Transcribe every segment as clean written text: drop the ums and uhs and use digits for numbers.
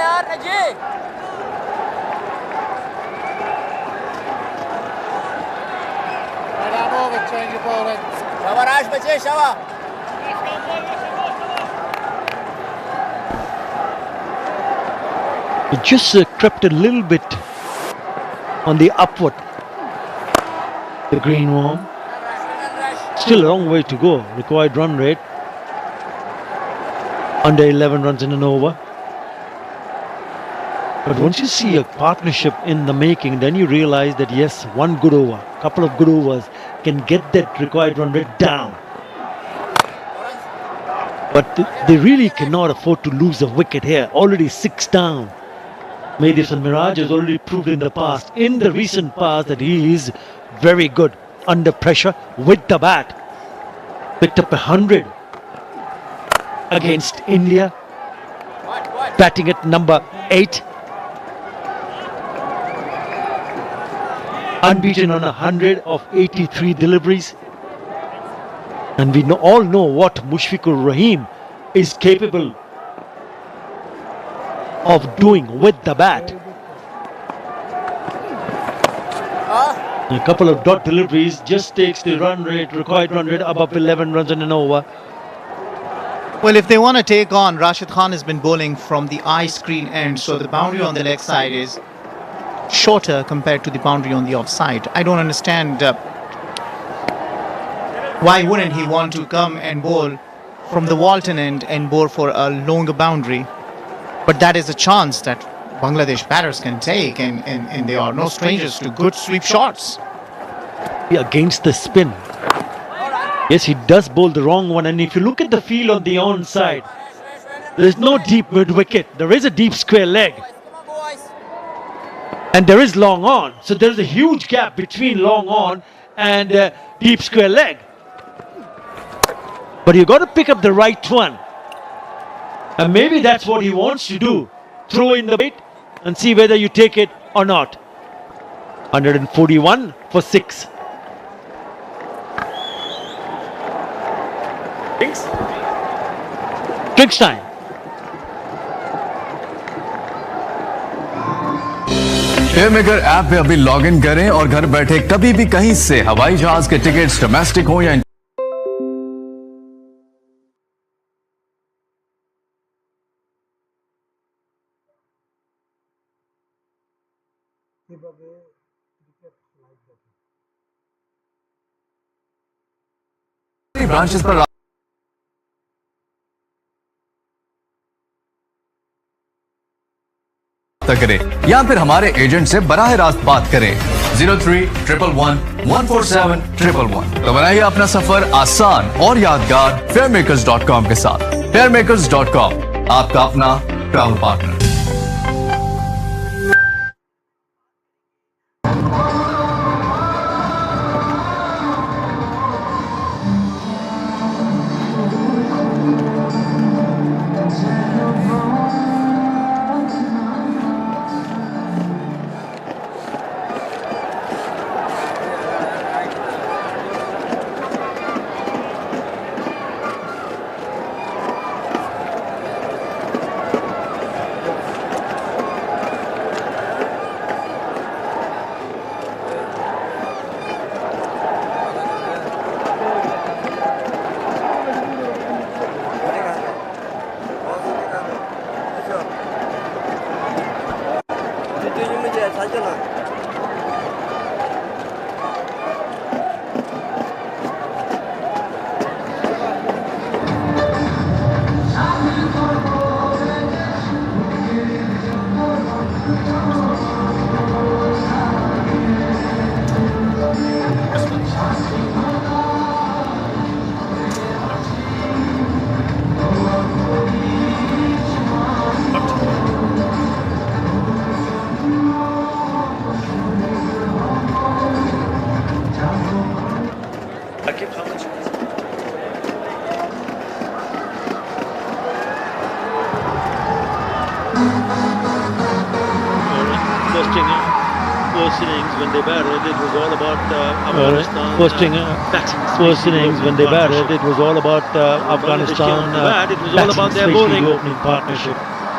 यार अजय शाबाश बच्चे शाबाश It just crept a little bit on the upward. The green one. Still a long way to go. Required run rate under 11 runs in an over. But once you see a partnership in the making, then you realize that yes, one good over, couple of good overs can get that required run rate down. But they really cannot afford to lose a wicket here. Already 6 down. Madison Mirage has already proved in the past, in the recent past, that he is very good under pressure with the bat. Picked up 100 against India, batting at number 8. Unbeaten on 100 of 83 deliveries. And we all know what Mushfiqur Rahim is capable of doing with the bat. A couple of dot deliveries just takes the run rate, required run rate above 11 runs in an over. Well, if they want to take on, Rashid Khan has been bowling from the eye screen end, so the boundary on the leg side is shorter compared to the boundary on the offside. I don't understand why wouldn't he want to come and bowl from the Walton end and bowl for a longer boundary. But that is a chance that Bangladesh batters can take, and they are no strangers to good sweep shots. Against the spin. Yes, he does bowl the wrong one, and if you look at the field on the onside, there is no deep mid wicket. There is a deep square leg. And there is long on. So there is a huge gap between long on and deep square leg. But you've got to pick up the right one. And maybe that's what he wants to do. Throw in the bait and see whether you take it or not. 141 for 6. Drinks? Drinks time. फेयरमेकर app पे अभी log in करें और घर बैठे कभी भी कहीं से हवाई जहाज के टिकट्स डोमेस्टिक हो या ब्रांचेस पर करें या फिर हमारे एजेंट से बराह रास्त बात करें 03-111-147-111। तो बनाइए अपना सफर आसान और यादगार fairmakers.com के साथ। fairmakers.com आपका अपना travel partner. First innings when they batted, it was all about Afghanistan. First innings when they batted, it was all about Afghanistan. It was all about their bowling. The opening partnership.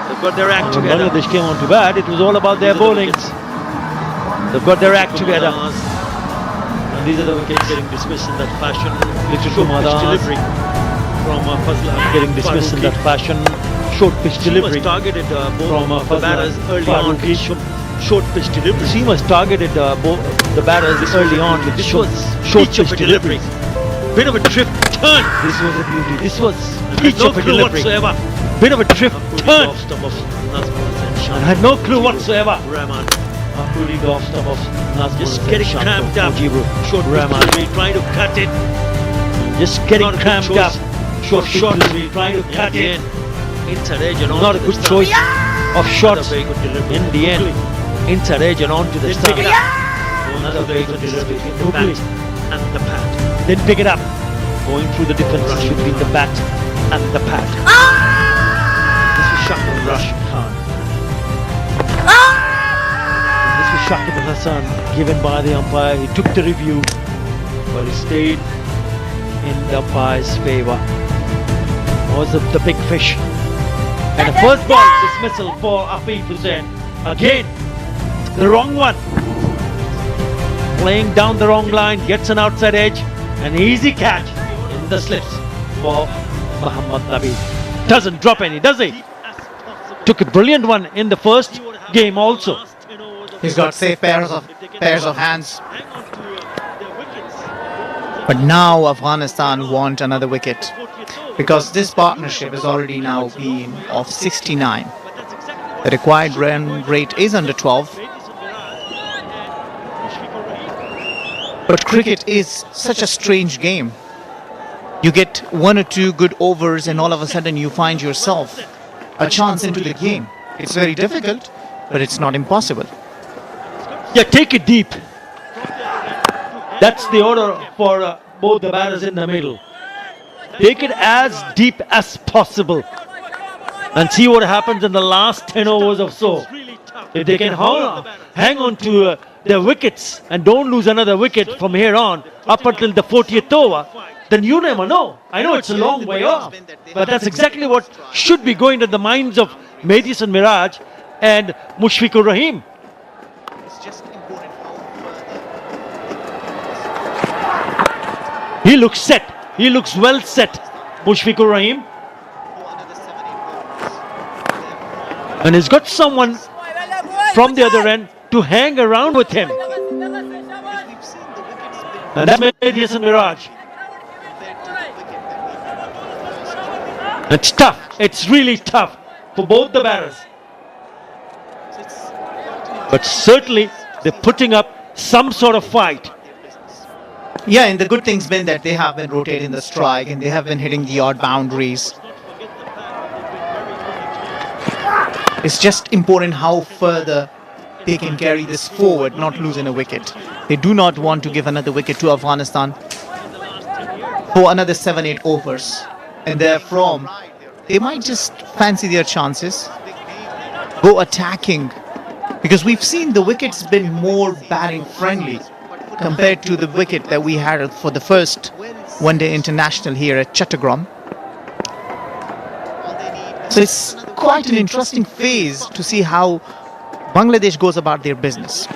They've got their act When together. Bangladesh came on to bat, it was all about their These are the bowling. wickets. They've got their act together. And these are the wickets getting dismissed in that fashion. Little Short pitch Kumadas. delivery from Fazla. Getting dismissed in that fashion. Short pitch delivery. Seamers targeted both from, the Fazla batters early on Farooqi. with short pitch delivery. Seamers targeted the batters early on with This short, was short each of pitch a delivery. delivery. Bit of a drift turn. This was a beauty. This was Had each no of a clue delivery. whatsoever. Bit of a drift Putting turn. off stump of Nazmul and And had no clue whatsoever. Rahman. Putting off stump of Nazmul Just and getting Shanta cramped up. Mujibur Short pitch Rahman. delivery, trying to cut it. Just getting Not a good cramped choice. up. Short Short. delivery, trying to cut Again, it. inside edge and Not a onto good the stump. choice of Another shots. very good delivery. In the end, Quickly. inside edge and onto the Then stump. pick it up. Another very good delivery. The Quickly. bat and the pad. Then pick it up. Going through the difference between the bat and the pad. This was Shakib Rush. Khan. This was Shakib Hassan given by the umpire. He took the review, but he stayed in the umpire's favour. Was the big fish. And the first ball dismissal for Afif Hussain. Again, the wrong one. Playing down the wrong line, gets an outside edge. An easy catch in the slips for Muhammad Nabi. Doesn't drop any, does he? Took a brilliant one in the first game also. He's got safe pairs of hands. But now Afghanistan want another wicket because this partnership has already now been of 69. The required run rate is under 12. But cricket is such a strange game. You get one or two good overs and all of a sudden you find yourself a chance into the game. It's very difficult, but it's not impossible. Yeah, take it deep. That's the order for both the batters in the middle. Take it as deep as possible and see what happens in the last 10 overs or so. If they can hang on to their wickets and don't lose another wicket from here on up until the 40th over, then you never know. I know it's a long way off, but that's exactly what should be going to the minds of Mehdi and Miraj and Mushfiqur Rahim. He looks set. He looks well set, Mushfiqur Rahim. And he's got someone from the other end to hang around with him. And that's Mehdi and Miraj. It's tough. It's really tough for both the batters. But certainly they're putting up some sort of fight. Yeah, and the good thing's been that they have been rotating the strike and they have been hitting the odd boundaries. It's just important how further they can carry this forward, not losing a wicket. They do not want to give another wicket to Afghanistan for another 7-8 overs. And therefrom, they might just fancy their chances, go attacking. Because we've seen the wicket's been more batting friendly compared to the wicket that we had for the first one-day international here at Chattogram. So it's quite an interesting phase to see how Bangladesh goes about their business.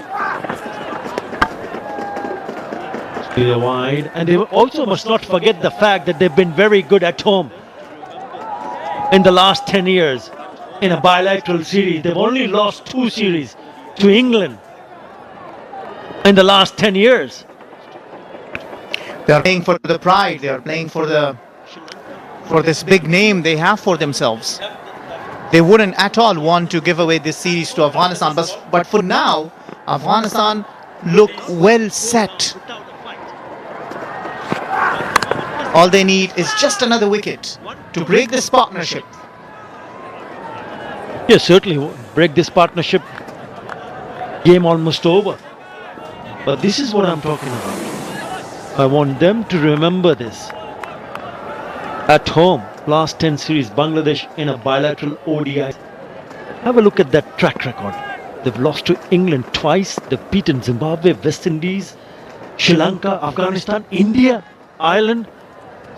They're wide, and they also must not forget the fact that they've been very good at home in the last 10 years in a bilateral series. They've only lost 2 series to England in the last 10 years. They are playing for the pride. They are playing for this big name they have for themselves. They wouldn't at all want to give away this series to Afghanistan. But for now, Afghanistan look well set. All they need is just another wicket to break this partnership. Yes, certainly break this partnership. Game almost over. But this is what I'm talking about. I want them to remember this. At home, last 10 series, Bangladesh in a bilateral ODI. Have a look at that track record. They've lost to England twice. They've beaten Zimbabwe, West Indies, Sri Lanka, Afghanistan, India, Ireland.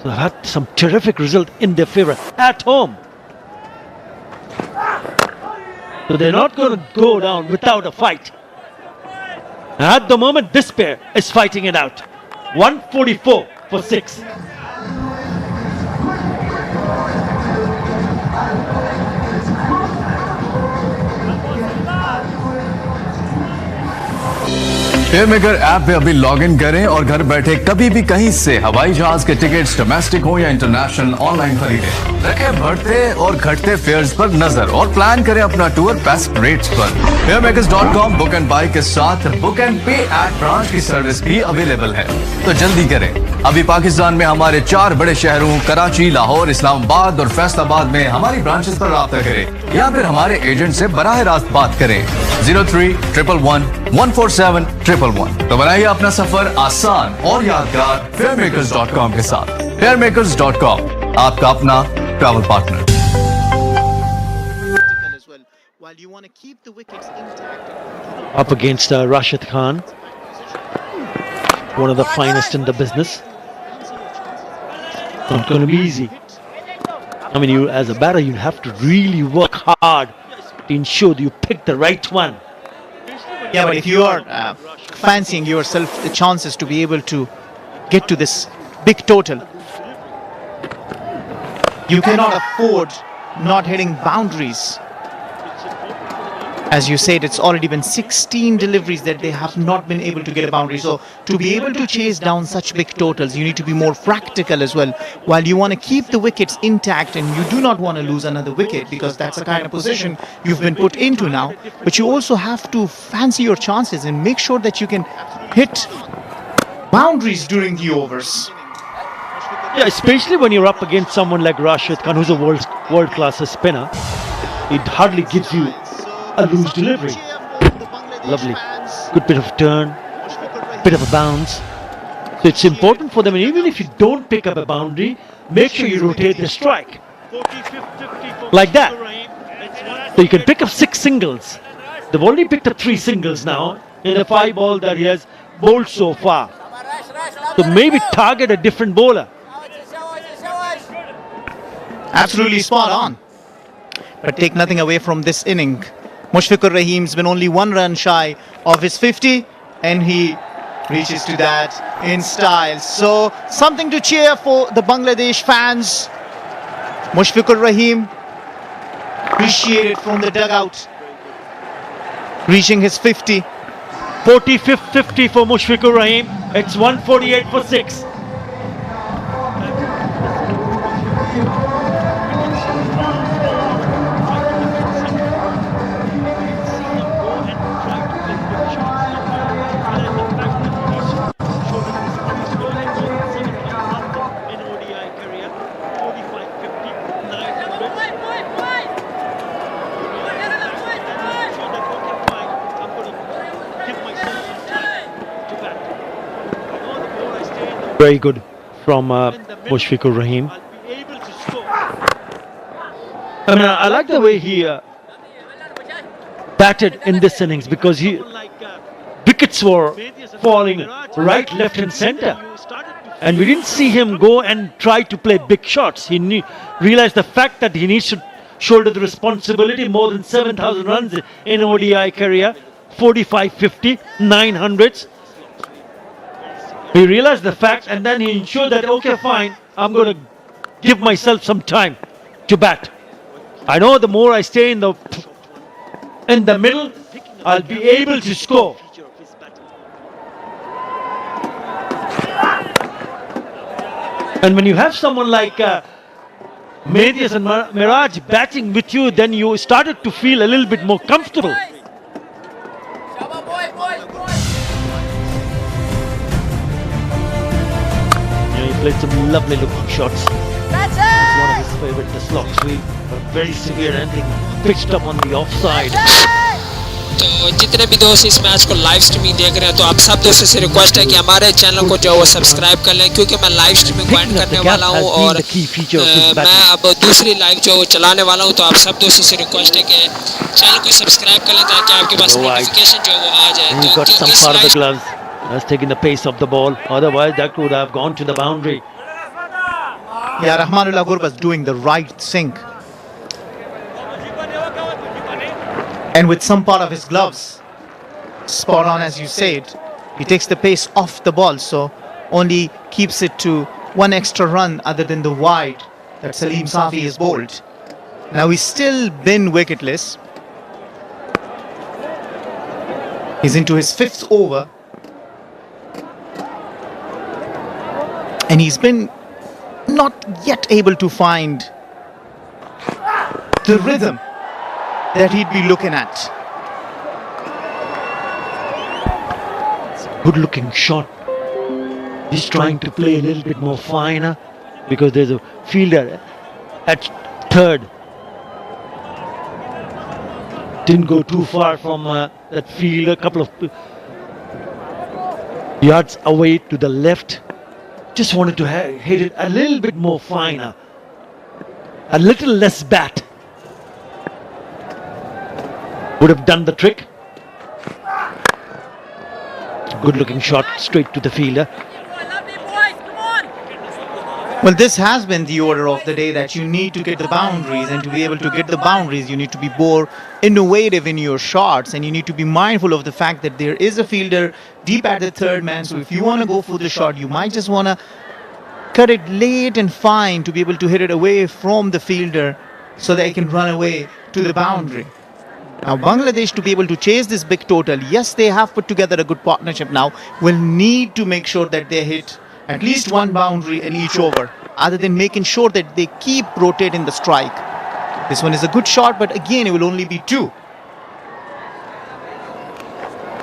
So they've had some terrific result in their favour at home. So they're not going to go down without a fight. At the moment, this pair is fighting it out. 144 for 6. फेयरमेकर app पे अभी log in करें और घर बैठे कभी भी कहीं से हवाई जहाज के टिकट्स डोमेस्टिक हो या इंटरनेशनल ऑनलाइन खरीदें। रखें बढ़ते और घटते फेयर्स पर नजर और प्लान करें अपना टूर बेस्ट रेट्स पर। fairmakers.com बुक एंड बाय के साथ बुक एंड पे एट ब्रांच की सर्विस भी अवेलेबल है, तो जल्दी करें। अभी पाकिस्तान में हमारे 4 बड़े शहरों कराची, लाहौर, इस्लामाबाद और फैसलाबाद में हमारी ब्रांचेस पर राब्ता करें या फिर हमारे एजेंट से बराह रास्त बात करें। 03-111-147-111। तो बनाइए अपना सफर आसान और यादगार fairmakers.com के साथ। fairmakers.com, आपका अपना travel partner. While you want to keep the wickets intact. Up against Rashid Khan, one of the finest in the business. Not going to be easy. I mean, you as a batter, you have to really work hard to ensure that you pick the right one. Yeah, but if you are fancying yourself the chances to be able to get to this big total, you cannot afford not hitting boundaries. As you said, it's already been 16 deliveries that they have not been able to get a boundary. So to be able to chase down such big totals, you need to be more practical as well. While you want to keep the wickets intact and you do not want to lose another wicket, because that's the kind of position you've been put into now, but you also have to fancy your chances and make sure that you can hit boundaries during the overs. Yeah, especially when you're up against someone like Rashid Khan, who's a world-class spinner. It hardly gives you a loose delivery. Lovely. Good bit of turn, bit of a bounce. So it's important for them, and even if you don't pick up a boundary, make sure you rotate the strike. Like that. So you can pick up 6 singles. They've already picked up 3 singles now in the 5 ball that he has bowled so far. So maybe target a different bowler. Absolutely spot on. But take nothing away from this inning. Mushfiqur Rahim's been only 1 run shy of his 50, and he reaches to that in style. So something to cheer for the Bangladesh fans. Mushfiqur Rahim appreciated from the dugout, reaching his 50. 45th 50 for Mushfiqur Rahim. It's 148 for 6. Very good from Mushfiqur Rahim. I mean, I like the way he batted in this innings, because wickets were falling right, left and centre, and we didn't see him go and try to play big shots. He realized the fact that he needs to shoulder the responsibility. More than 7,000 runs in ODI career, 45-50, 900s. He realized the fact, and then he ensured that, okay, fine, I'm going to give myself some time to bat. I know the more I stay in the middle, I'll be able to score. And when you have someone like Medius and Miraj batting with you, then you started to feel a little bit more comfortable. He played some lovely looking shots. It's one of his favourite, the slot sweep, but very severe ending, pitched up on the offside. तो जितने भी दोस्त इस match को live streaming देख रहे हैं, तो आप सब दोस्तों से रिक्वेस्ट है कि हमारे चैनल को जो है वो सब्सक्राइब कर लें, क्योंकि मैं लाइव स्ट्रीमिंग ज्वाइन करने वाला हूं और मैं अब दूसरी लाइव जो चलाने वाला हूं। तो आप सब दोस्तों से रिक्वेस्ट है कि चैनल को सब्सक्राइब कर लें ताकि आपके पास नोटिफिकेशन जो है वो आ जाए। तो इस live has taken the pace of the ball, otherwise that would have gone to the boundary. Yeah, Rahmanullah Gurba's doing the right thing. And with some part of his gloves spot on, as you said, he takes the pace off the ball, so only keeps it to one extra run other than the wide that Salim Safi has bowled. Now he's still been wicketless. He's into his 5th over. And he's been not yet able to find the rhythm that he'd be looking at. Good looking shot. He's trying to play a little bit more finer because there's a fielder at third. Didn't go too far from that fielder, a couple of yards away to the left. Just wanted to hit it a little bit more finer, a little less bat. Would have done the trick. Good looking shot straight to the fielder. Well, this has been the order of the day, that you need to get the boundaries, and to be able to get the boundaries you need to be more innovative in your shots, and you need to be mindful of the fact that there is a fielder deep at the third man. So if you want to go for the shot, you might just want to cut it late and fine to be able to hit it away from the fielder so they can run away to the boundary. Now Bangladesh, to be able to chase this big total, yes, they have put together a good partnership now, will need to make sure that they hit at least one boundary in each over, other than making sure that they keep rotating the strike. This one is a good shot, but again, it will only be 2.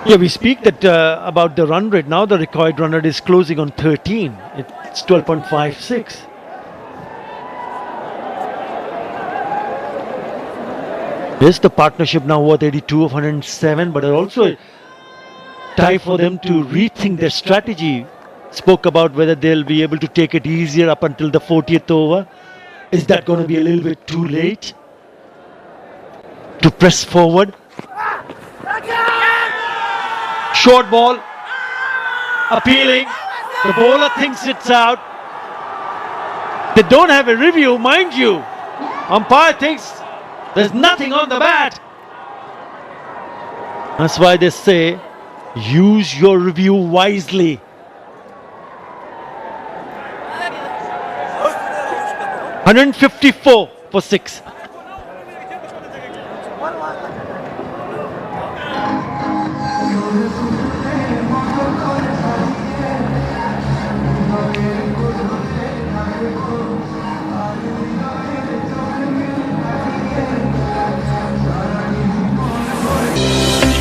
Yeah, we speak that about the run rate. Now the required run rate is closing on 13. It's 12.56. Yes, the partnership now worth 82 of 107, but also a time for them to rethink their strategy. Spoke about whether they'll be able to take it easier up until the 40th over. Is that going to be a little bit too late to press forward? Short ball, appealing. The bowler thinks it's out. They don't have a review, mind you. Umpire thinks there's nothing on the bat. That's why they say, use your review wisely. 154 for 6.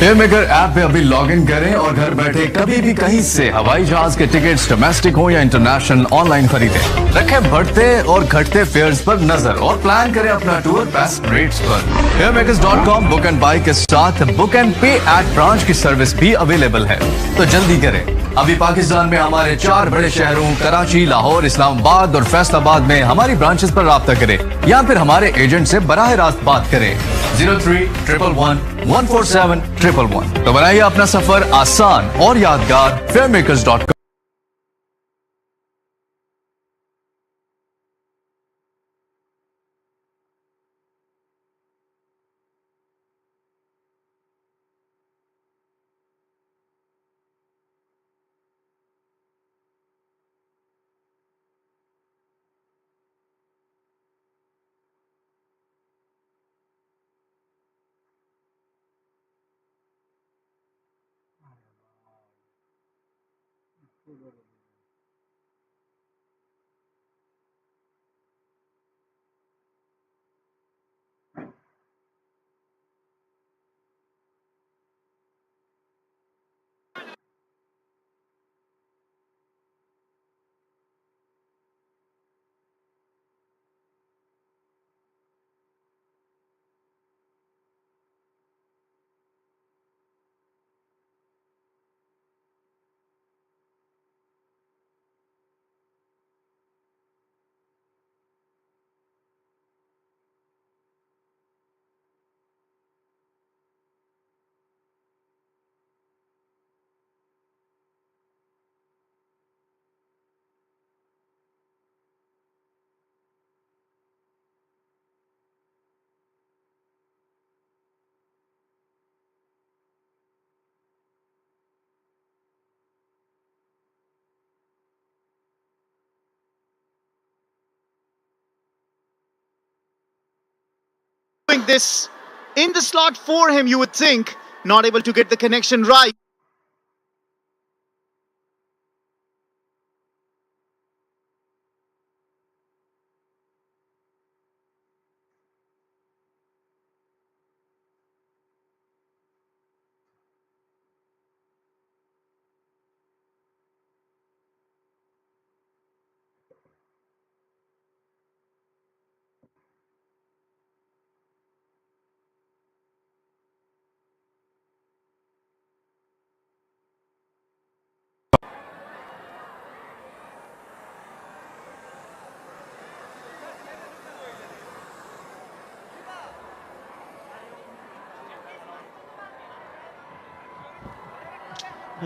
फेयरमेकर app पे अभी log in करें और घर बैठे कभी भी कहीं से हवाई जहाज के टिकट्स डोमेस्टिक हो या इंटरनेशनल ऑनलाइन खरीदें। रखें बढ़ते और घटते फेयर्स पर नजर और प्लान करें अपना टूर बेस्ट रेट्स पर। fairmakers.com बुक एंड बाय के साथ बुक एंड पे एट ब्रांच की सर्विस भी अवेलेबल है, तो जल्दी करें। अभी पाकिस्तान में हमारे 4 बड़े शहरों कराची, लाहौर, इस्लामाबाद और फैसलाबाद में हमारी ब्रांचेस पर राब्ता करें या फिर हमारे एजेंट से बराह रास्त बात करें। 03-111-147-111। तो बनाइए अपना सफर आसान और यादगार fairmakers.com। throwing this in the slot for him, you would think. Not able to get the connection right.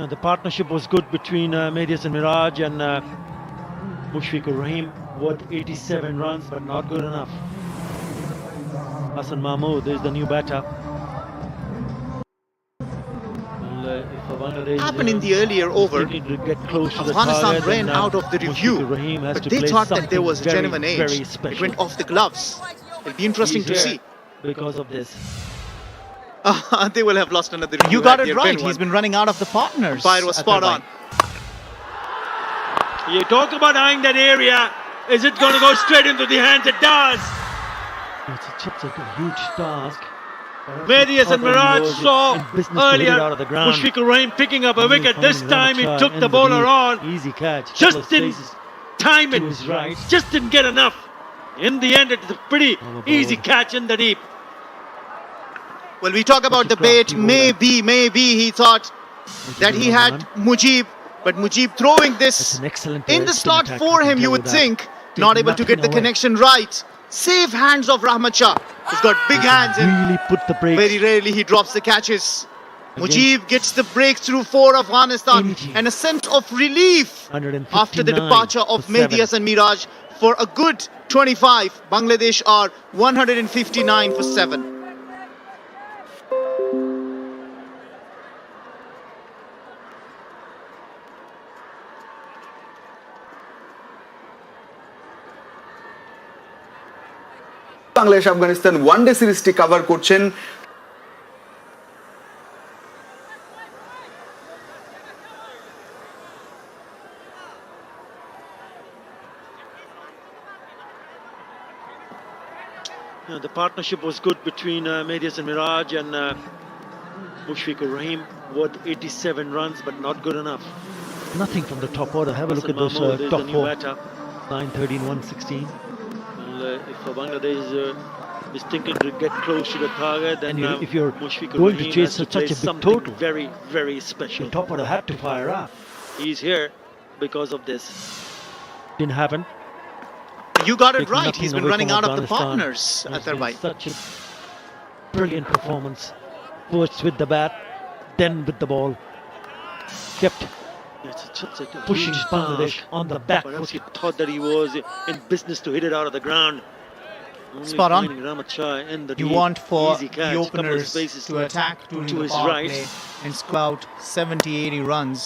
The partnership was good between Medias and Miraj and Mushfiqur Rahim. What 87 runs, but not good enough. Hassan Mahmood is the new batter. Happened in the earlier over. Afghanistan ran out of the review, but they thought that there was a genuine edge. It went off the gloves. It'll be interesting to see. Because of this. They will have lost another review. You got it right. He's been running out of the partners. Fire was spot on. You talk about eyeing that area. Is it going to go straight into the hands? It does. It's a huge task. Medias and Miraj saw earlier Mushfiqur Rahim picking up a wicket. This time he took the bowler on. Easy catch. Just didn't time it right. Just didn't get enough. In the end, it's a pretty easy catch in the deep. Well, we talk about the bait. Maybe he thought that he had Mujib, but Mujib throwing this in the slot for him, you would think. Not able to get the connection right. Safe hands of Rahmat Shah. He's got big hands and really put the brakes. Very rarely he drops the catches. Mujib gets the breakthrough for Afghanistan and a sense of relief after the departure of Medias and Miraj for a good 25. Bangladesh are 159 for 7. Bangladesh Afghanistan one day সিরিজটি cover করছেন The partnership was good between Medias and Miraj and Mushfiqur Rahim. What 87 runs, but not good enough. Nothing from the top order. Have a look at those top four. 9, 13, 116. If Bangladesh is thinking to get close to the target, then if you're going to chase such a big total, very, very special. The top order had to fire up. He's here because of this. Didn't happen. You got it right. He's been running out of the partners at their bite. Such a brilliant performance. First with the bat, then with the ball. Kept pushing Bangladesh on the back foot. He thought that he was in business to hit it out of the ground. Spot on. You want for the openers to attack during the power play and scout 70-80 runs,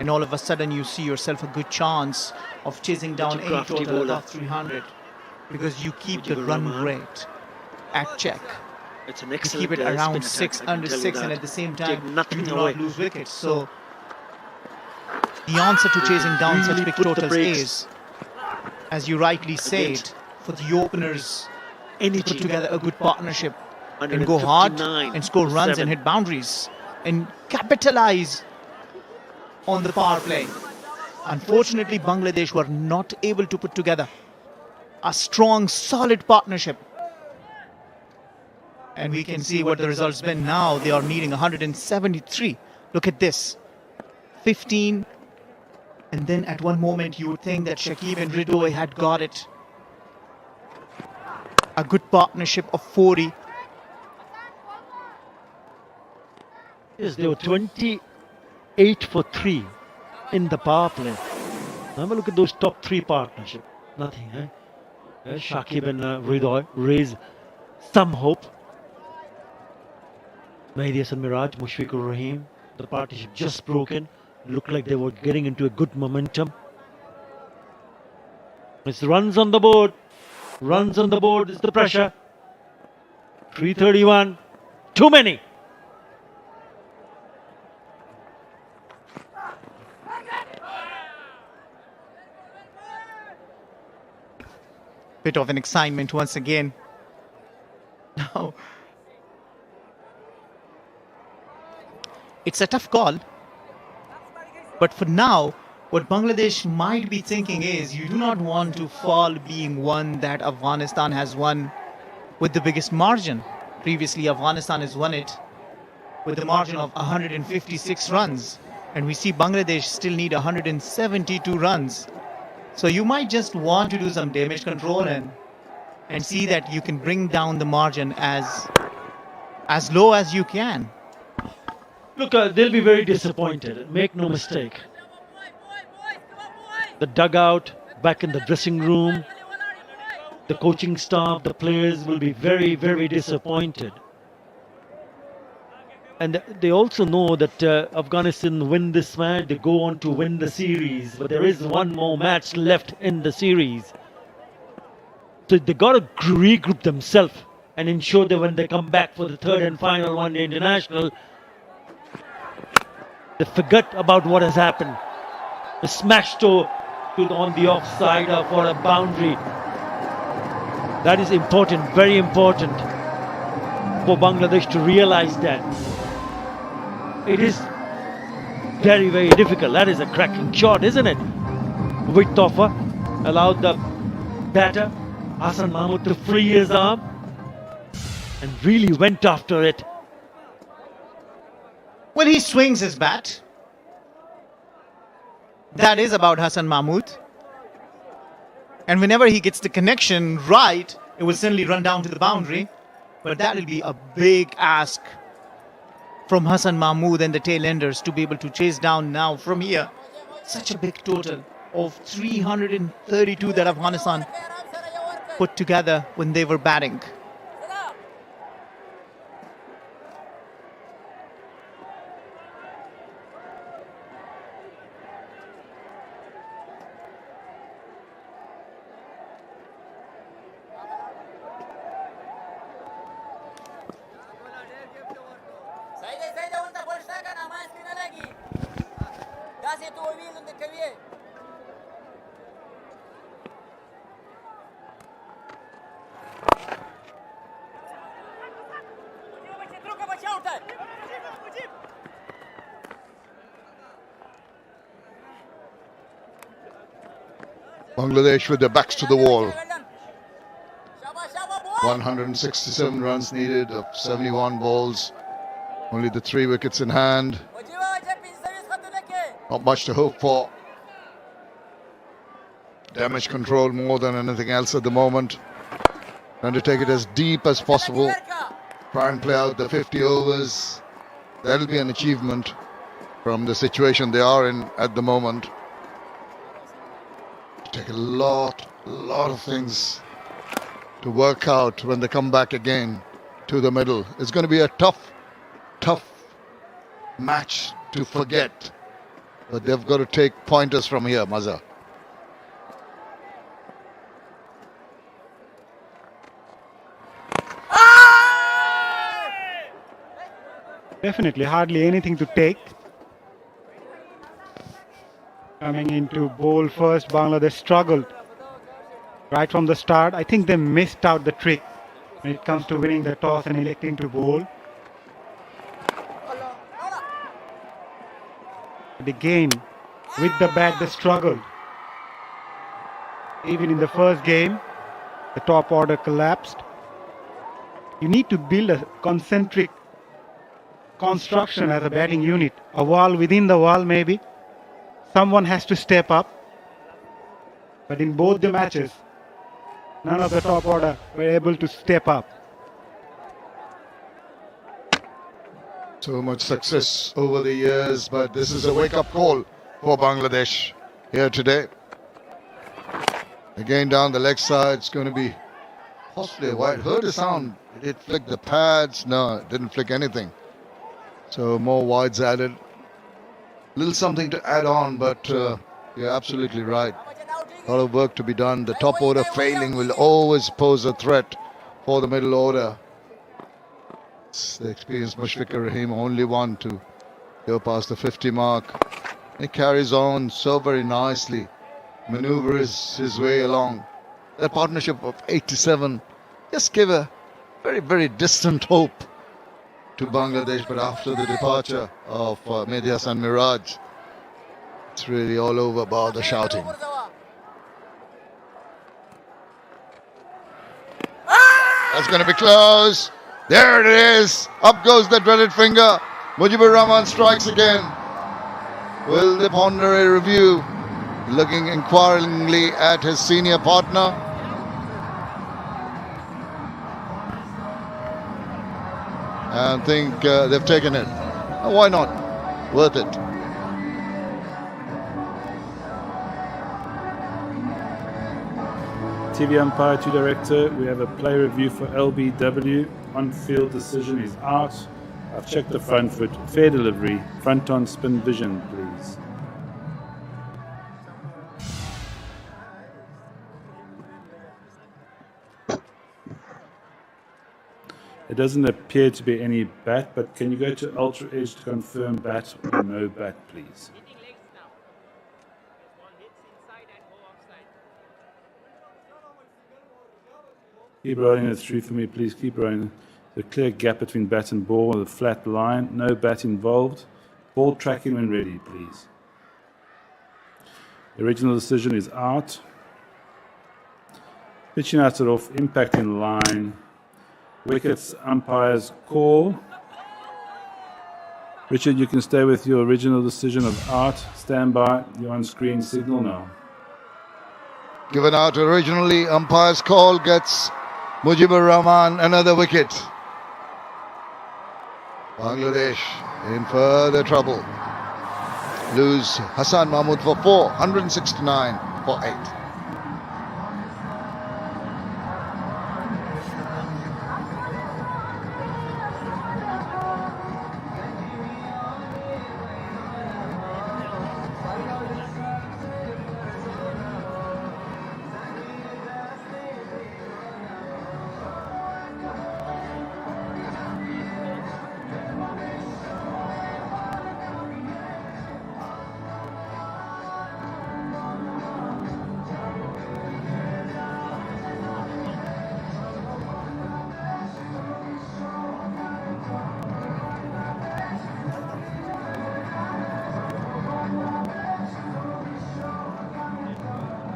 and all of a sudden you see yourself a good chance of chasing down any total above 300 because you keep the run rate at check. It's an You excellent keep it around spin 6 attack, under 6, and at the same time you do away. not lose wickets. So the answer to chasing down such big totals is, as you rightly said, for the openers to put together a good partnership and go hard and score runs and hit boundaries and capitalize on the power play. Unfortunately, Bangladesh were not able to put together a strong, solid partnership. And we can see what the result's been now. They are needing 173. Look at this. 15. And then at one moment you would think that Shakib and Ridoy had got it. A good partnership of 40. Yes, they were 28 for 3 in the power play. Now have a look at those top 3 partnership. Nothing, eh? Shakib and Ridoy raise some hope. Medias and Miraj, Mushfiqur Rahim, the partnership just broken. Looked like they were getting into a good momentum. It's runs on the board. Runs on the board is the pressure. 331. Too many. Bit of an excitement once again. Now, it's a tough call. But for now, what Bangladesh might be thinking is you do not want to fall being one that Afghanistan has won with the biggest margin. Previously, Afghanistan has won it with a margin of 156 runs. And we see Bangladesh still need 172 runs. So you might just want to do some damage control and see that you can bring down the margin as low as you can. Look, they'll be very disappointed. Make no mistake. The dugout, back in the dressing room, the coaching staff, the players will be very, very disappointed. And they also know that Afghanistan win this match, they go on to win the series. But there is one more match left in the series. So they got to regroup themselves and ensure that when they come back for the third and final one-day international, they forget about what has happened. The smash on the offside for a boundary. That is important, very important for Bangladesh to realize that. It is very, very difficult. That is a cracking shot, isn't it? With Tofa allowed the batter, Hassan Mahmood, to free his arm and really went after it. Well, he swings his bat. That is about Hassan Mahmood. And whenever he gets the connection right, it will certainly run down to the boundary. But that will be a big ask from Hassan Mahmood and the tail-enders to be able to chase down now from here. Such a big total of 332 that Afghanistan put together when they were batting. Bangladesh with their backs to the wall. 167 runs needed of 71 balls. Only the 3 wickets in hand. Not much to hope for. Damage control more than anything else at the moment. Trying to take it as deep as possible. Try and play out the 50 overs. That'll be an achievement from the situation they are in at the moment. Take a lot of things to work out when they come back again to the middle. It's going to be a tough match to forget. But they've got to take pointers from here, Maza. Definitely, hardly anything to take. Coming into bowl first, Bangladesh struggled right from the start. I think they missed out the trick when it comes to winning the toss and electing to bowl. But again, with the bat, they struggled. Even in the first game, the top order collapsed. You need to build a concentric construction as a batting unit. A wall within the wall, maybe. Someone has to step up. But in both the matches, none of the top order were able to step up. So much success over the years, but this is a wake-up call for Bangladesh here today. Again down the leg side, it's going to be possibly a wide. Heard a sound. Did it flick the pads? No, it didn't flick anything. So more wides added. Little something to add on, but you're absolutely right. A lot of work to be done. The top order failing will always pose a threat for the middle order. It's the experienced Mushfiqur Rahim, only one to go past the 50 mark. He carries on so very nicely, maneuvers his way along. That partnership of 87 just gave a very, very distant hope to Bangladesh, but after the departure of Mehdi Hasan Miraj, it's really all over bar the shouting. That's going to be close. There it is. Up goes the dreaded finger. Mujibur Rahman strikes again. Will they ponder a review? Looking inquiringly at his senior partner. And think they've taken it. Why not? Worth it. TV umpire to director, we have a play review for LBW. On-field decision is out. I've checked the front foot. Fair delivery. Front on spin vision, please. It doesn't appear to be any bat, but can you go to Ultra Edge to confirm bat or no bat, please? Keep rolling it through for me, please. Keep rolling. The clear gap between bat and ball with a flat line. No bat involved. Ball tracking when ready, please. The original decision is out. Pitching out it off, impact in line. Wickets, umpires call. Richard, you can stay with your original decision of out. Stand by. You're on screen. Signal now. Given out originally, umpire's call gets Mujibur Rahman another wicket. Bangladesh in further trouble. Lose Hassan Mahmood for 4, 169 for 8.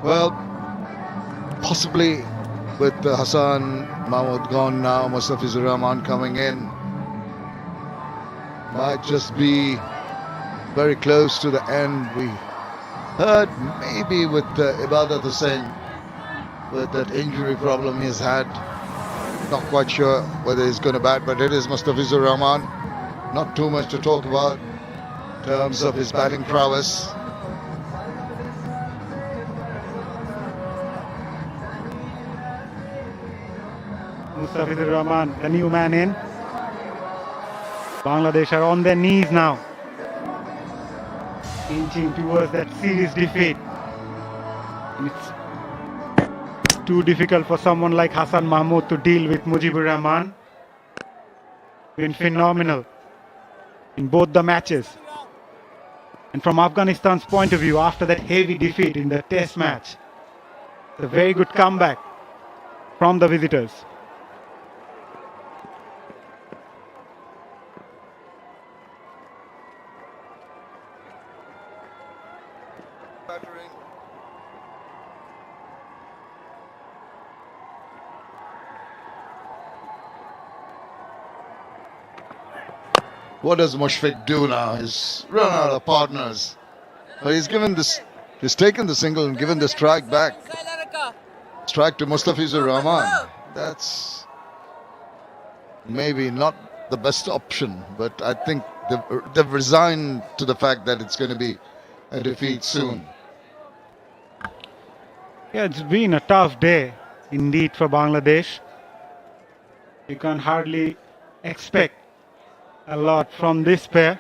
Well, possibly with Hassan Mahmood gone now, Mustafizur Rahman coming in, might just be very close to the end. We heard maybe with Ibadat Hussain, with that injury problem he's had, not quite sure whether he's going to bat, but it is Mustafizur Rahman. Not too much to talk about in terms of his batting prowess. Mustafizur Rahman, the new man in. Bangladesh are on their knees now, inching towards that series defeat. And it's too difficult for someone like Hassan Mahmood to deal with Mujibur Rahman. Been phenomenal in both the matches. And from Afghanistan's point of view, after that heavy defeat in the test match, it's a very good comeback from the visitors. What does Mushfiq do now? He's run out of partners. But he's given this, he's taken the single and given the strike back. Strike to Mustafizur Rahman. That's maybe not the best option, but I think they've resigned to the fact that it's going to be a defeat soon. Yeah, it's been a tough day indeed for Bangladesh. You can hardly expect a lot from this pair,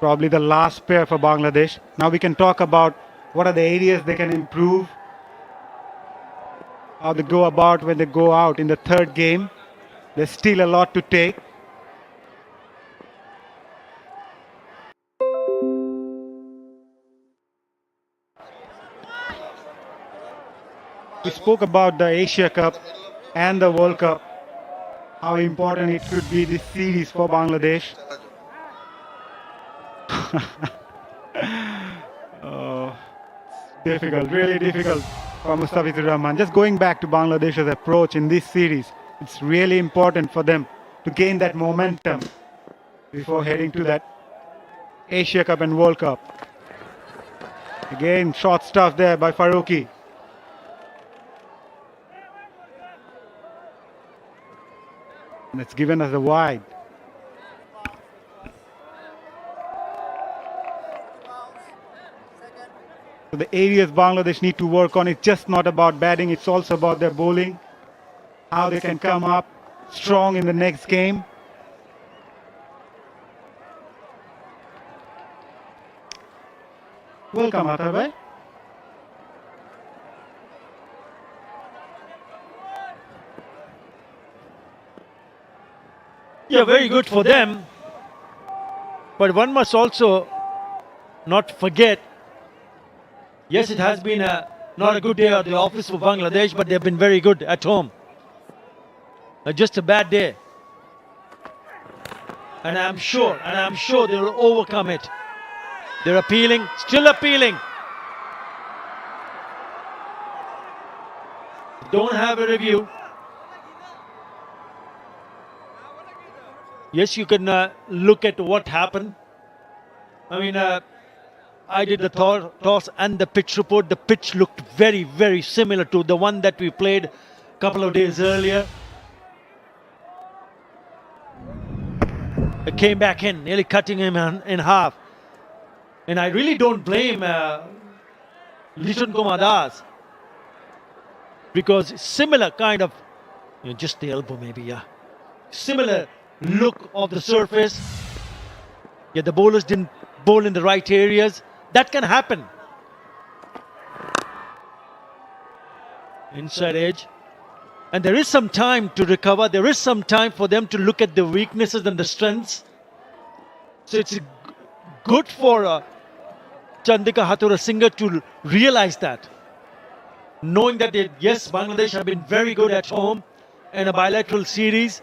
probably the last pair for Bangladesh. Now we can talk about what are the areas they can improve, how they go about when they go out in the third game. There's still a lot to take. We spoke about the Asia Cup and the World Cup, how important it could be this series for Bangladesh. Difficult, really difficult for Mustafizur Rahman. Just going back to Bangladesh's approach in this series, it's really important for them to gain that momentum before heading to that Asia Cup and World Cup. Again, short stuff there by Faruqi. And it's given us a wide. So the areas Bangladesh need to work on, it's just not about batting, it's also about their bowling, how they can come up strong in the next game. Welcome, Atar bhai. Yeah, very good for them. But one must also not forget, yes, it has been not a good day at the office for Bangladesh, but they've been very good at home. Just a bad day. And I'm sure they will overcome it. They're appealing, still appealing. Don't have a review. Yes, you can look at what happened. I mean, I did the toss and the pitch report. The pitch looked very, very similar to the one that we played a couple of days earlier. It came back in, nearly cutting him in half. And I really don't blame Lishon Kumar Das, because similar kind of, just the elbow maybe, yeah. Similar look of the surface. Yeah, the bowlers didn't bowl in the right areas. That can happen. Inside edge. And there is some time to recover. There is some time for them to look at the weaknesses and the strengths. So it's good for Chandika Hathura Singh to realize that. Knowing that, yes, Bangladesh have been very good at home in a bilateral series.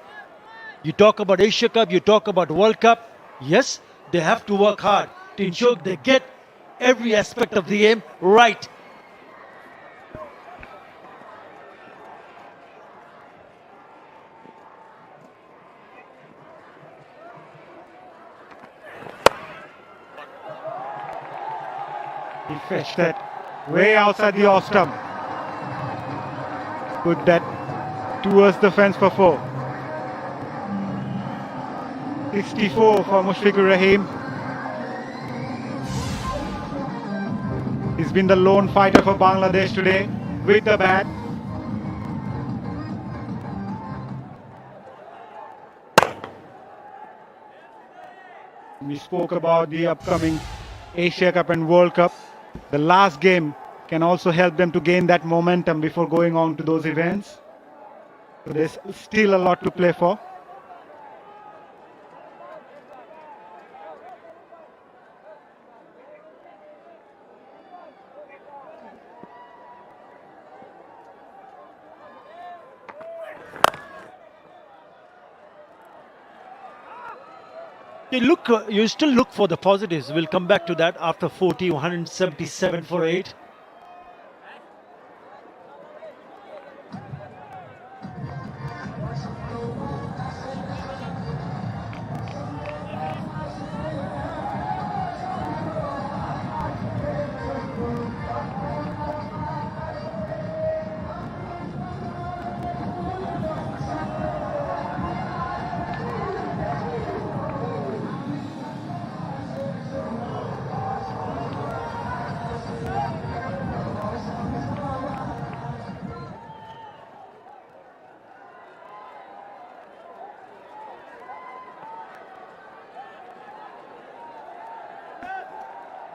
You talk about Asia Cup, you talk about World Cup. Yes, they have to work hard to ensure they get every aspect of the game right. He fetched that way outside the off stump. Put that towards the fence for 4. 64 for Mushfiqur Rahim. He's been the lone fighter for Bangladesh today with the bat. We spoke about the upcoming Asia Cup and World Cup. The last game can also help them to gain that momentum before going on to those events. So there's still a lot to play for. You still look for the positives. We'll come back to that after 40, 177 for 8.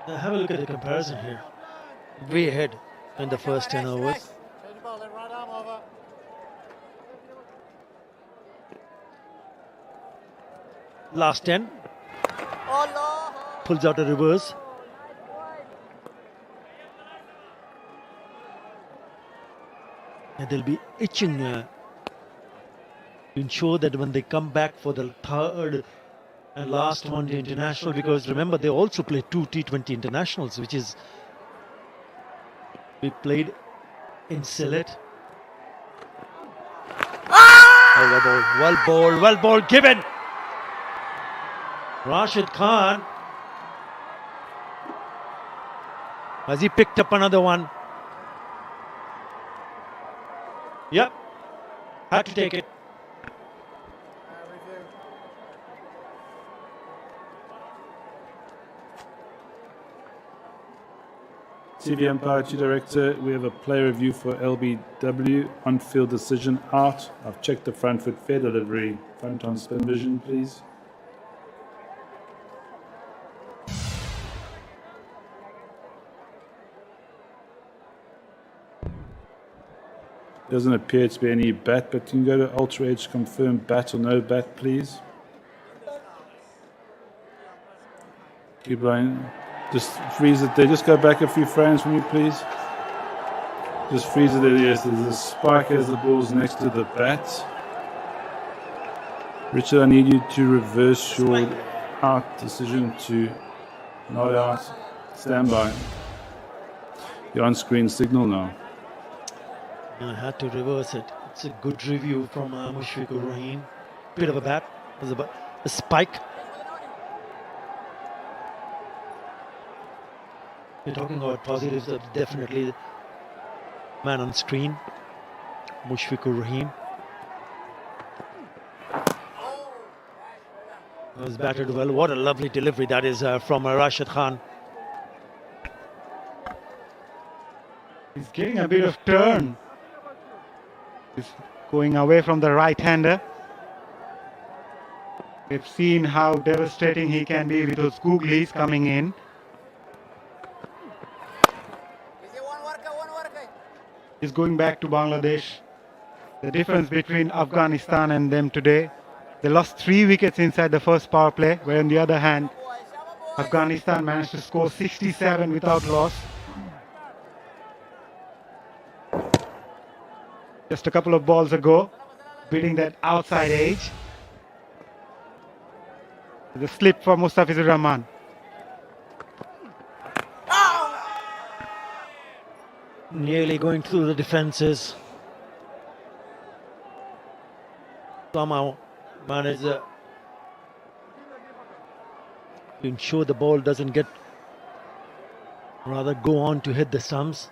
Now have a look at the comparison here. Way ahead in the first 10 overs. Last 10. Pulls out a reverse. And they'll be itching to ensure that when they come back for the third and last one day international, because remember they also play 2 T20 internationals, which is we played in Sylhet. Oh, well ball given. Rashid Khan, has he picked up another one? Yep, had to take it. TV umpire, director, we have a play review for LBW. On-field decision out. I've checked the front foot, fair delivery. Front on spin vision, please. Doesn't appear to be any bat, but you can go to Ultra Edge, confirm bat or no bat, please. Keep going. Just freeze it there. Just go back a few frames for me, please. Just freeze it there. Yes, there's a spike as the ball's next to the bat. Richard, I need you to reverse your out decision to not out. Stand by. You're on screen signal now. I had to reverse it. It's a good review from Mushfiqur Rahim. Bit of a bat. It was a spike. We're talking about positives. Definitely man on screen, Mushfiqur Rahim. Was batted well. What a lovely delivery that is from Rashid Khan. He's getting a bit of turn. He's going away from the right-hander. We've seen how devastating he can be with those googlies coming in. He's going back to Bangladesh. The difference between Afghanistan and them today, they lost 3 wickets inside the first power play, where on the other hand, Afghanistan managed to score 67 without loss. Just a couple of balls ago, beating that outside edge. The slip for Mustafizur Rahman. Nearly going through the defenses. Somehow managed to ensure the ball doesn't get, rather go on to hit the stumps.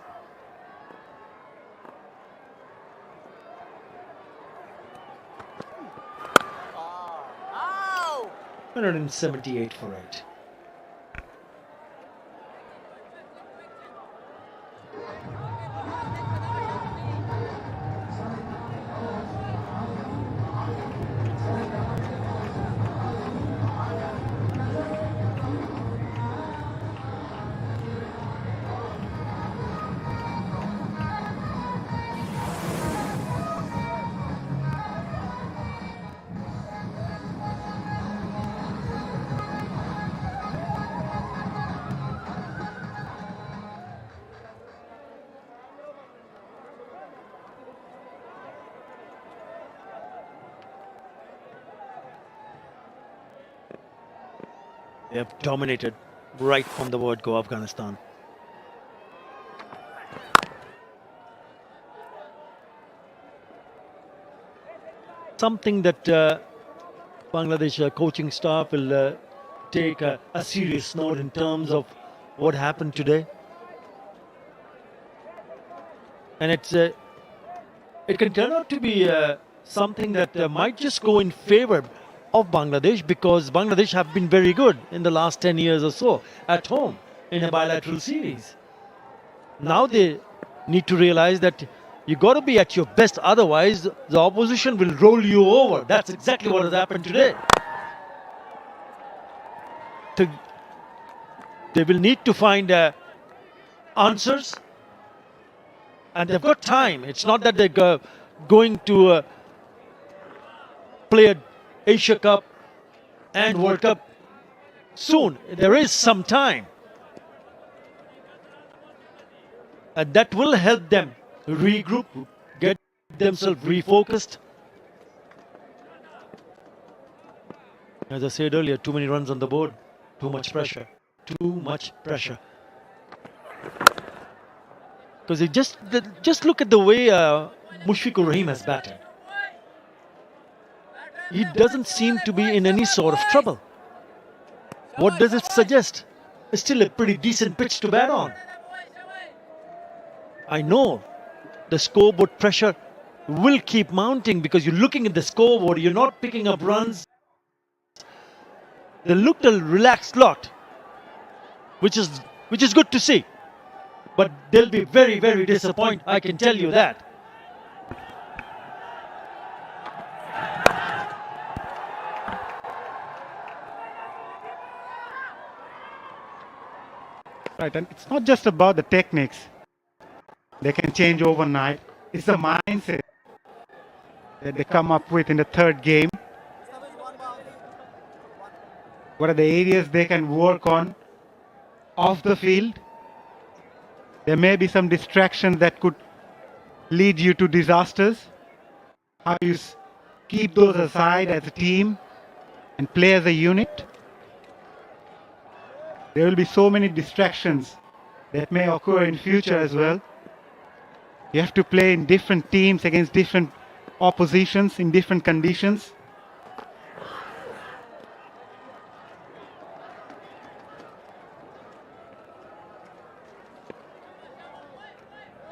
Oh. 178 for 8. They have dominated right from the word go, Afghanistan. Something that Bangladesh coaching staff will take a serious note in terms of what happened today. And it can turn out to be something that might just go in favor of Bangladesh, because Bangladesh have been very good in the last 10 years or so at home in a bilateral series. Now they need to realize that you got to be at your best, otherwise the opposition will roll you over. That's exactly what has happened today. They will need to find answers, and they've got time. It's not that they're going to play a Asia Cup and World Cup soon. There is some time, and that will help them regroup, get themselves refocused. As I said earlier, too many runs on the board, too much pressure, too much pressure. Because just look at the way Mushfiqur Rahim has batted. He doesn't seem to be in any sort of trouble. What does it suggest? It's still a pretty decent pitch to bat on. I know the scoreboard pressure will keep mounting because you're looking at the scoreboard, you're not picking up runs. They looked a relaxed lot, which is good to see. But they'll be very, very disappointed, I can tell you that. Right, and it's not just about the techniques. They can change overnight. It's the mindset that they come up with in the third game. What are the areas they can work on off the field? There may be some distractions that could lead you to disasters. How you keep those aside as a team and play as a unit. There will be so many distractions that may occur in future as well. You have to play in different teams against different oppositions in different conditions.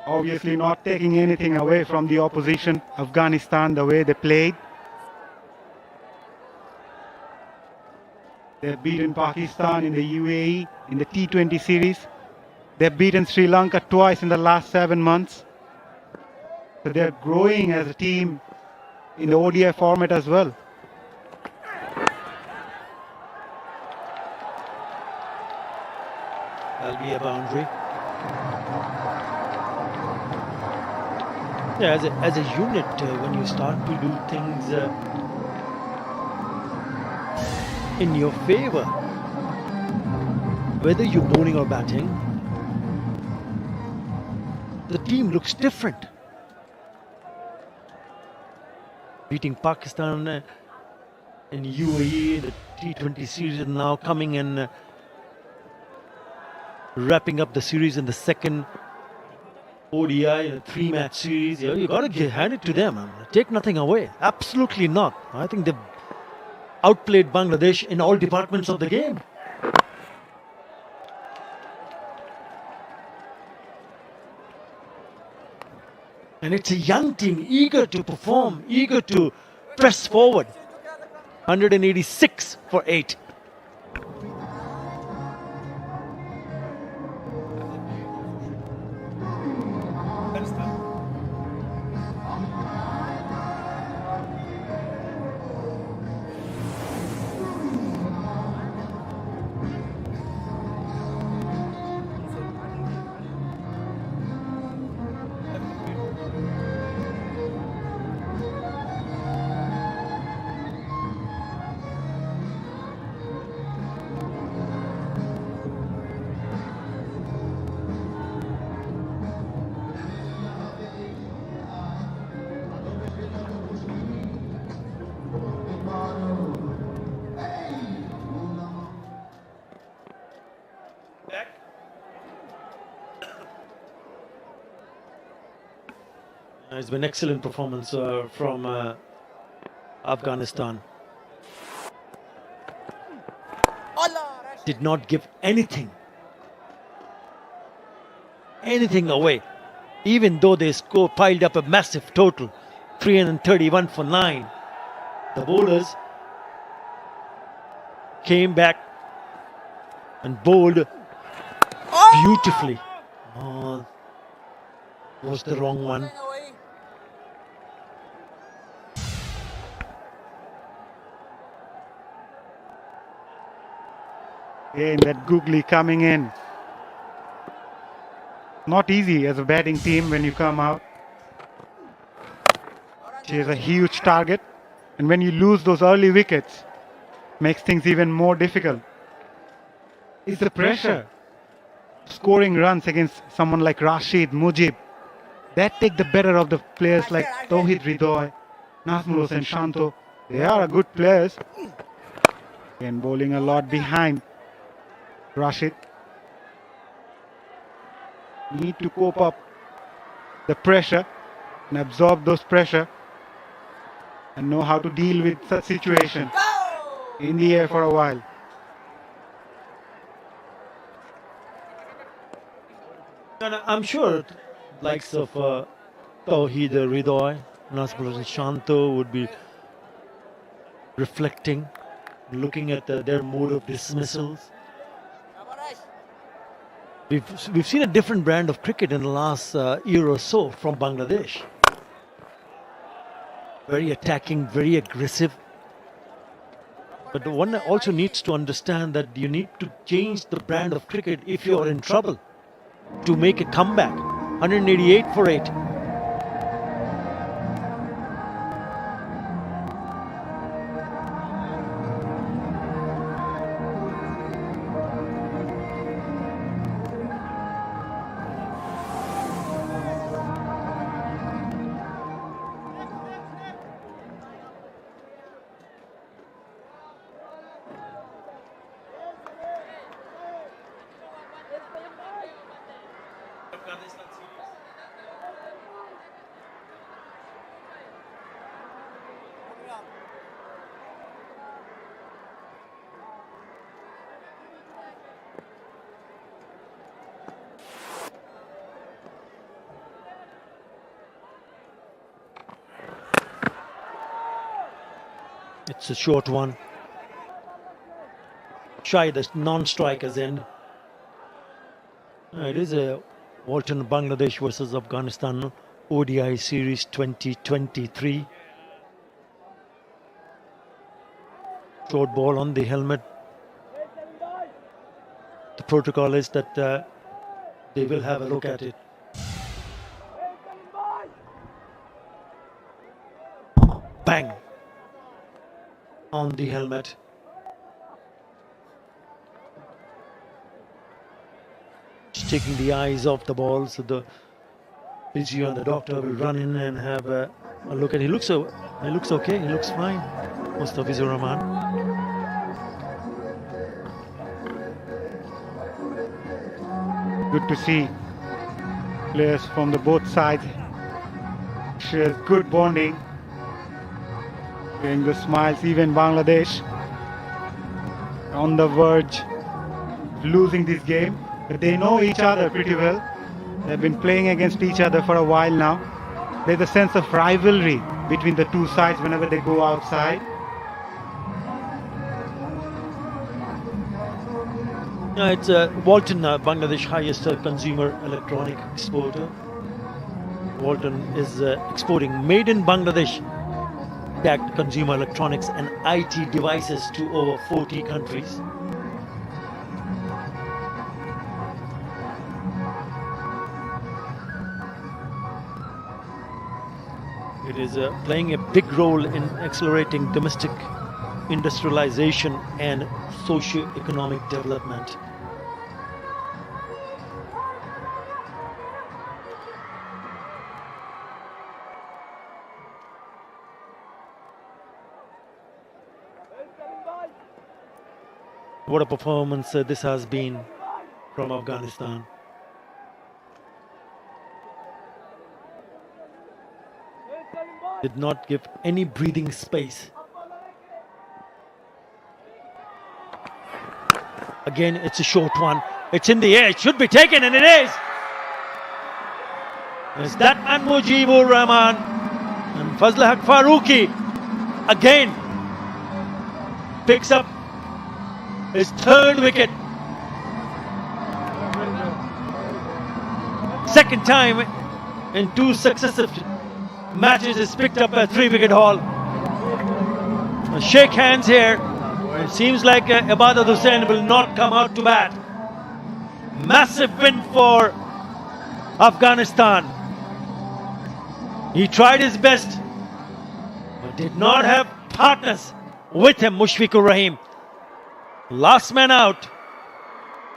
Obviously not taking anything away from the opposition, Afghanistan, the way they played. They've beaten Pakistan in the UAE, in the T20 series. They've beaten Sri Lanka twice in the last 7 months. So they're growing as a team in the ODI format as well. That'll be a boundary. Yeah, as a unit, when you start to do things in your favor, whether you're bowling or batting, the team looks different. Beating Pakistan in UAE, the T20 series, and now coming and wrapping up the series in the second ODI, a 3-match series. You got to hand it to them. Take nothing away. Absolutely not. I think they've outplayed Bangladesh in all departments of the game. And it's a young team, eager to perform, eager to press forward. 186 for 8. It's been excellent performance from Afghanistan. Did not give anything away, even though they piled up a massive total, 331 for 9. The bowlers came back and bowled beautifully. Oh, was the wrong one. Again, that googly coming in. Not easy as a batting team when you come out. She has a huge target, and when you lose those early wickets, makes things even more difficult. It's the pressure. Scoring runs against someone like Rashid, Mujib, that take the better of the players like Tawhid Ridoy, Nazmul and Shanto. They are good players. And bowling a lot behind Rashid. Need to cope up the pressure and absorb those pressure and know how to deal with such situation in the air for a while. And I'm sure likes of Tawhid Ridoy, Nazmul and Shanto would be reflecting, looking at their mode of dismissals. We've seen a different brand of cricket in the last year or so from Bangladesh. Very attacking, very aggressive. But one also needs to understand that you need to change the brand of cricket if you're in trouble to make a comeback. 188 for 8. It's a short one. Shy the non-strikers end. It is a Walton Bangladesh versus Afghanistan ODI series 2023. Short ball on the helmet. The protocol is that they will have a look at it. Bang! On the helmet. Just taking the eyes off the ball, so the physio and the doctor will run in and have a look at it. He looks okay, he looks fine. Mustafizur Rahman. Good to see players from the both sides share good bonding. Getting the smiles, even Bangladesh on the verge of losing this game, but they know each other pretty well. They've been playing against each other for a while now. There's a sense of rivalry between the two sides whenever they go outside. It's Walton, Bangladesh highest consumer electronic exporter. Walton is exporting made in Bangladesh tagged consumer electronics and IT devices to over 40 countries. It is playing a big role in accelerating domestic industrialization and socio-economic development. What a performance this has been from Afghanistan. Did not give any breathing space. Again, it's a short one. It's in the air. It should be taken, and it is. It's that man Mujibur Rahman and Fazl Haq Farooqi again picks up his third wicket. Second time in two successive matches is picked up a 3-wicket haul. Shake hands here. It seems like Ibadat Hussain will not come out to bat. Massive win for Afghanistan. He tried his best, but did not have partners with him. Mushfiqur Rahim, last man out.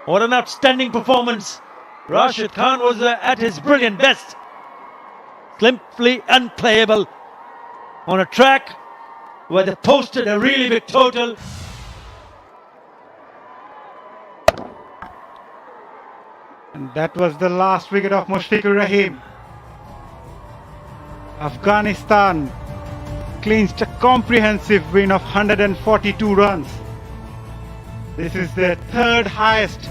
What an outstanding performance. Rashid Khan was at his brilliant best. simply unplayable on a track where they posted a really big total. And that was the last wicket of Mushfiqur Rahim. Afghanistan clinched a comprehensive win of 142 runs. This is their third highest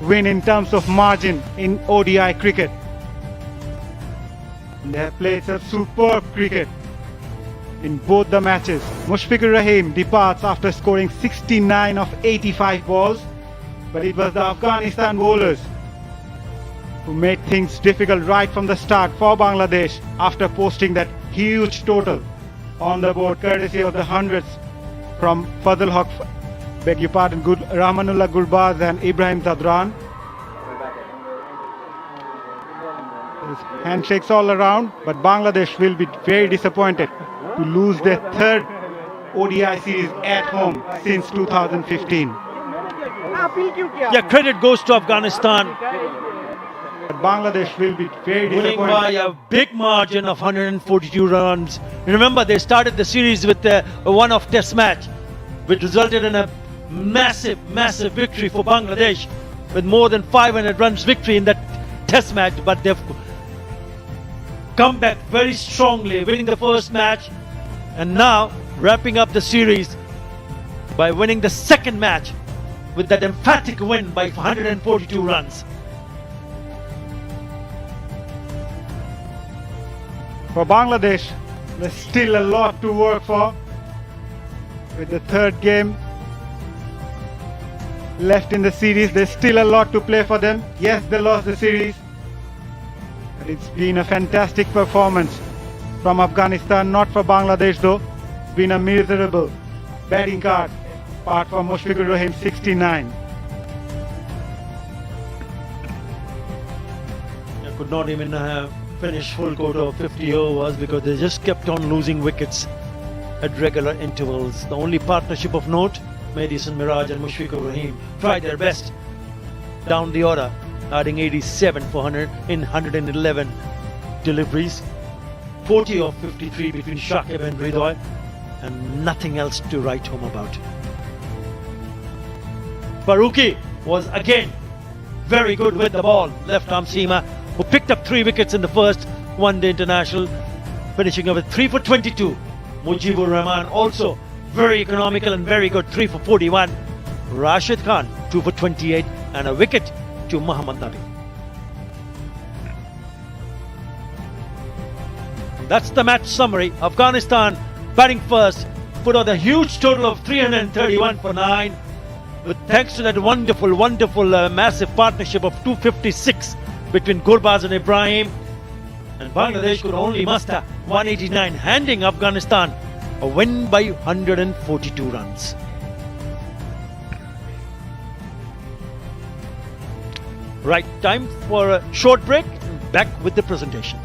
win in terms of margin in ODI cricket. They have played some superb cricket in both the matches. Mushfiqur Rahim departs after scoring 69 of 85 balls, but it was the Afghanistan bowlers who made things difficult right from the start for Bangladesh after posting that huge total on the board courtesy of the hundreds from Fazl Haq, Rahmanullah Gurbaz and Ibrahim Zadran. There's handshakes all around, but Bangladesh will be very disappointed to lose their third ODI series at home since 2015. Yeah, credit goes to Afghanistan. But Bangladesh will be very Winning disappointed. by a big margin of 142 runs. Remember, they started the series with a one-off test match, which resulted in a massive victory for Bangladesh with more than 500 runs victory in that test match. But they've come back very strongly, winning the first match and now wrapping up the series by winning the second match with that emphatic win by 142 runs. For Bangladesh, there's still a lot to work for. With the third game left in the series, there's still a lot to play for them. Yes, they lost the series, but it's been a fantastic performance from Afghanistan, not for Bangladesh though. It's been a miserable batting card, apart from Mushfiqur Rahim 69. They could not even finish full quota of 50 overs because they just kept on losing wickets at regular intervals. The only partnership of note, Madison Miraj and Mushfiqur Rahim, tried their best down the order, adding 87 for 111 deliveries, 40 of 53 between Shakib and Hridoy, and nothing else to write home about. Farooqi was again very good with the ball, left arm seamer, who picked up 3 wickets in the first one-day international, finishing up with 3 for 22. Mujibur Rahman also very economical and very good, 3 for 41. Rashid Khan 2 for 28 and a wicket to Muhammad Nabi. That's the match summary. Afghanistan batting first, put on a huge total of 331 for 9. With thanks to that wonderful, massive partnership of 256 between Gurbaz and Ibrahim, and Bangladesh could only muster 189, handing Afghanistan a win by 142 runs. Right, time for a short break. Back with the presentation.